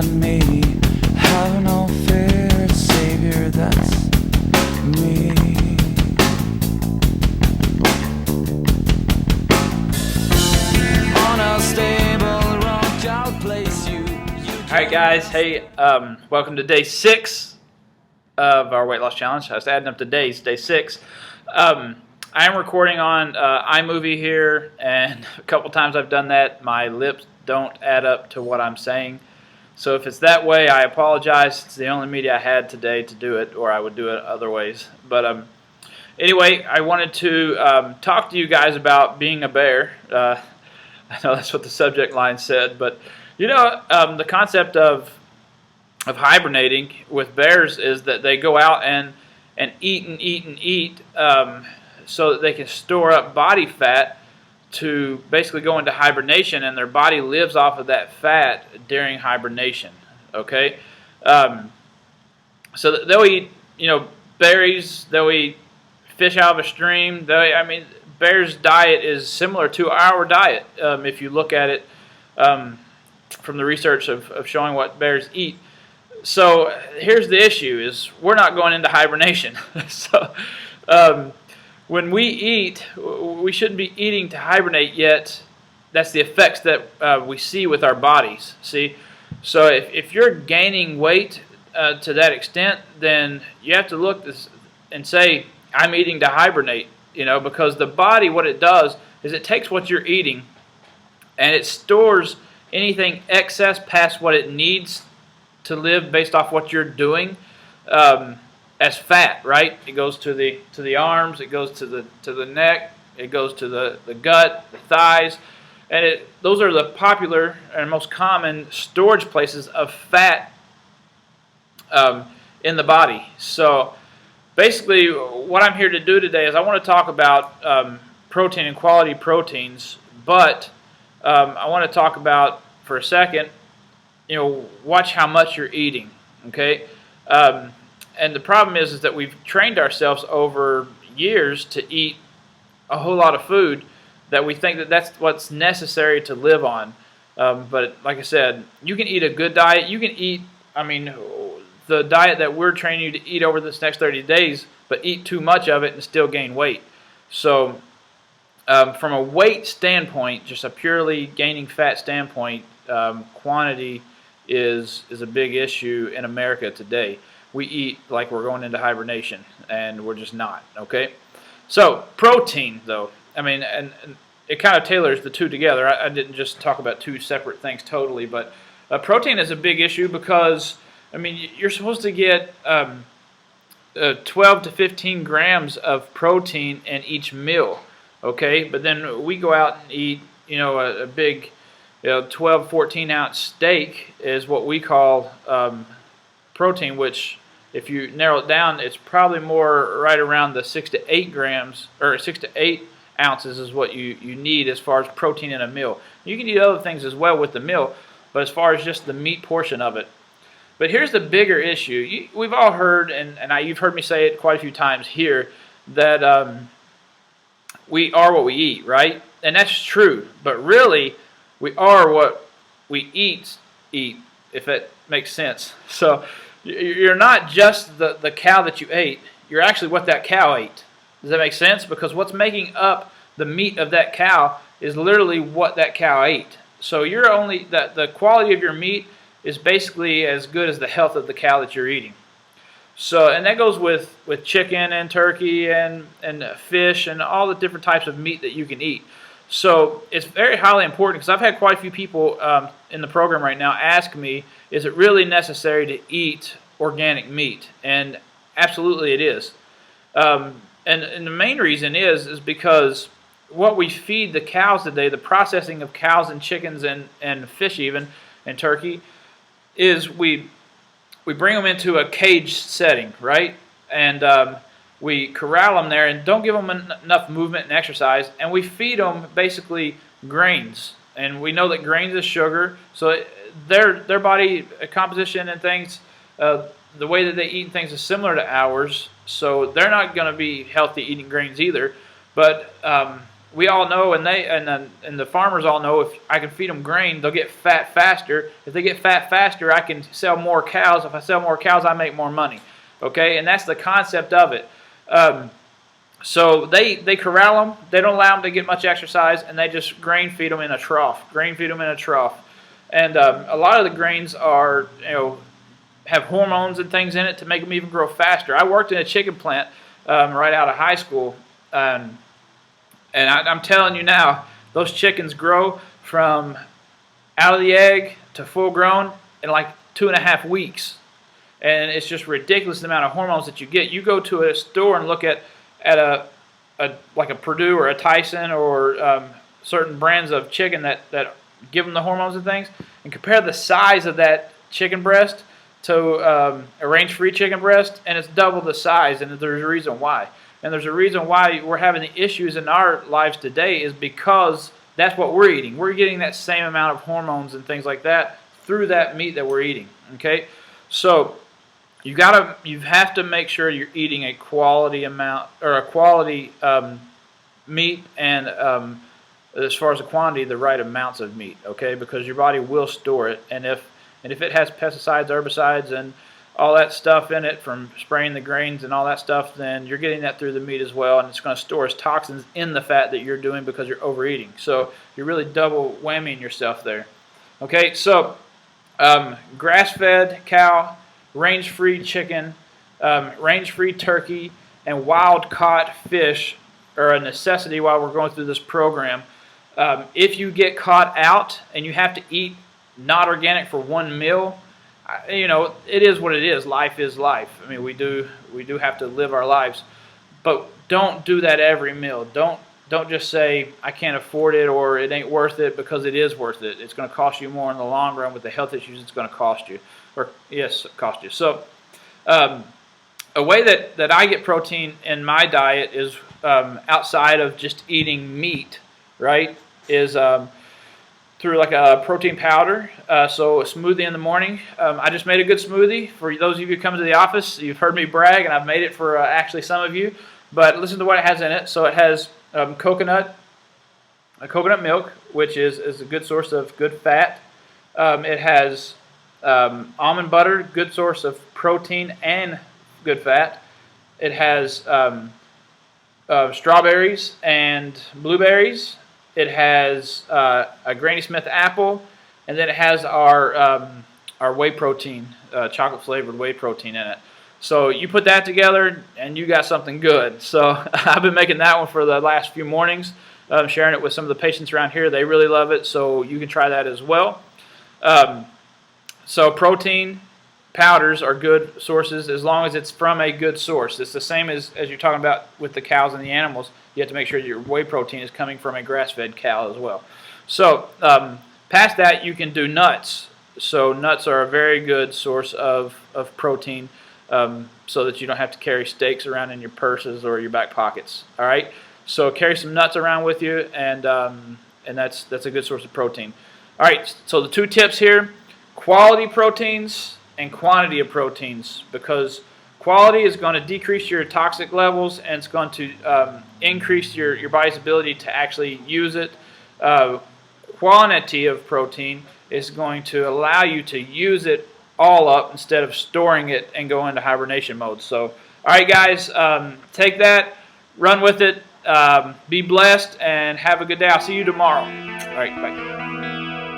at me. Have no fear, Savior, that's me. On a stable rock, I'll place you. Alright guys, hey, welcome to day 6 of our weight loss challenge. I was adding up the days, day 6. I am recording on iMovie here, and a couple times I've done that, my lips don't add up to what I'm saying. So if it's that way, I apologize. It's the only media I had today to do it, or I would do it other ways. But anyway, I wanted to talk to you guys about being a bear. I know that's what the subject line said, but you know, the concept of hibernating with bears is that they go out and eat and eat and eat so that they can store up body fat to basically go into hibernation, and their body lives off of that fat during hibernation. Okay, so they'll eat, you know, berries. They'll eat fish out of a stream. Bears' diet is similar to our diet if you look at it from the research of showing what bears eat. So here's the issue: is we're not going into hibernation. So when we eat, we shouldn't be eating to hibernate yet. That's the effects that we see with our bodies. See, so if you're gaining weight to that extent, then you have to look and say, I'm eating to hibernate. You know, because the body, what it does is it takes what you're eating and it stores anything excess past what it needs to live based off what you're doing as fat, right? It goes to the arms, it goes to the neck, it goes to the gut, the thighs, and those are the popular and most common storage places of fat in the body. So basically, what I'm here to do today is I want to talk about protein and quality proteins, but I want to talk about, for a second, you know, watch how much you're eating, okay? And the problem is that we've trained ourselves over years to eat a whole lot of food that we think that that's what's necessary to live on. But like I said, you can eat a good diet. You can eat, the diet that we're training you to eat over this next 30 days, but eat too much of it and still gain weight. So from a weight standpoint, just a purely gaining fat standpoint, quantity is a big issue in America today. We eat like we're going into hibernation, and we're just not, okay? So protein, though, and it kind of tailors the two together. I didn't just talk about two separate things totally, but protein is a big issue because you're supposed to get 12 to 15 grams of protein in each meal, okay? But then we go out and eat, you know, a big, 12, 14-ounce steak is what we call protein, which, if you narrow it down, it's probably more right around the 6 to 8 grams, or 6 to 8 ounces is what you need as far as protein in a meal. You can eat other things as well with the meal, but as far as just the meat portion of it. But here's the bigger issue. We've all heard, and you've heard me say it quite a few times here, that we are what we eat, right? And that's true. But really, we are what we eat, if that makes sense. So you're not just the cow that you ate. You're actually what that cow ate. Does that make sense? Because what's making up the meat of that cow is literally what that cow ate. So you're only the quality of your meat is basically as good as the health of the cow that you're eating. So, and that goes with chicken and turkey and fish and all the different types of meat that you can eat. So it's very highly important, because I've had quite a few people in the program right now ask me, is it really necessary to eat organic meat? And absolutely it is. And the main reason is because what we feed the cows today, the processing of cows and chickens and fish even, and turkey, is we bring them into a cage setting, right? And we corral them there and don't give them enough movement and exercise, and we feed them basically grains. And we know that grains is sugar, so their body composition and things, the way that they eat things is similar to ours, so they're not going to be healthy eating grains either. But we all know, and the farmers all know, if I can feed them grain, they'll get fat faster. If they get fat faster, I can sell more cows. If I sell more cows, I make more money. Okay, and that's the concept of it. So they corral them. They don't allow them to get much exercise, and they just grain feed them in a trough. Grain feed them in a trough. And a lot of the grains are, have hormones and things in it to make them even grow faster. I worked in a chicken plant right out of high school, and I'm telling you now, those chickens grow from out of the egg to full grown in like 2.5 weeks. And it's just ridiculous the amount of hormones that you get. You go to a store and look at like a Purdue or a Tyson or certain brands of chicken that give them the hormones and things, and compare the size of that chicken breast to a range-free chicken breast, and it's double the size, and there's a reason why. And there's a reason why we're having the issues in our lives today is because that's what we're eating. We're getting that same amount of hormones and things like that through that meat that we're eating. Okay, so you have to make sure you're eating a quality amount or a quality meat, and as far as the quantity, the right amounts of meat. Okay, because your body will store it, and if it has pesticides, herbicides, and all that stuff in it from spraying the grains and all that stuff, then you're getting that through the meat as well, and it's going to store as toxins in the fat that you're doing because you're overeating. So you're really double whammying yourself there. Okay, so grass-fed cow, range-free chicken, range-free turkey, and wild-caught fish are a necessity while we're going through this program. If you get caught out and you have to eat not organic for one meal, it is what it is. Life is life. I mean, we do have to live our lives, but don't do that every meal. Don't just say I can't afford it or it ain't worth it, because it is worth it. It's going to cost you more in the long run with the health issues it's going to cost you, cost you. So, a way that I get protein in my diet is outside of just eating meat, right? Is through like a protein powder. So a smoothie in the morning. I just made a good smoothie. For those of you who come to the office, you've heard me brag, and I've made it for actually some of you. But listen to what it has in it. So it has coconut milk, which is a good source of good fat. It has almond butter, good source of protein and good fat. It has strawberries and blueberries. It has a Granny Smith apple, and then it has our whey protein, chocolate flavored whey protein in it. So you put that together, and you got something good. So I've been making that one for the last few mornings, sharing it with some of the patients around here. They really love it, so you can try that as well. So protein powders are good sources as long as it's from a good source. It's the same as you're talking about with the cows and the animals. You have to make sure your whey protein is coming from a grass-fed cow as well. So past that, you can do nuts. So nuts are a very good source of protein, so that you don't have to carry steaks around in your purses or your back pockets. All right. So carry some nuts around with you, and that's a good source of protein. All right. So the two tips here: quality proteins and quantity of proteins, because quality is going to decrease your toxic levels, and it's going to increase your body's ability to actually use it. Quantity of protein is going to allow you to use it all up instead of storing it and go into hibernation mode. So, all right, guys, take that, run with it, be blessed, and have a good day. I'll see you tomorrow. All right, bye.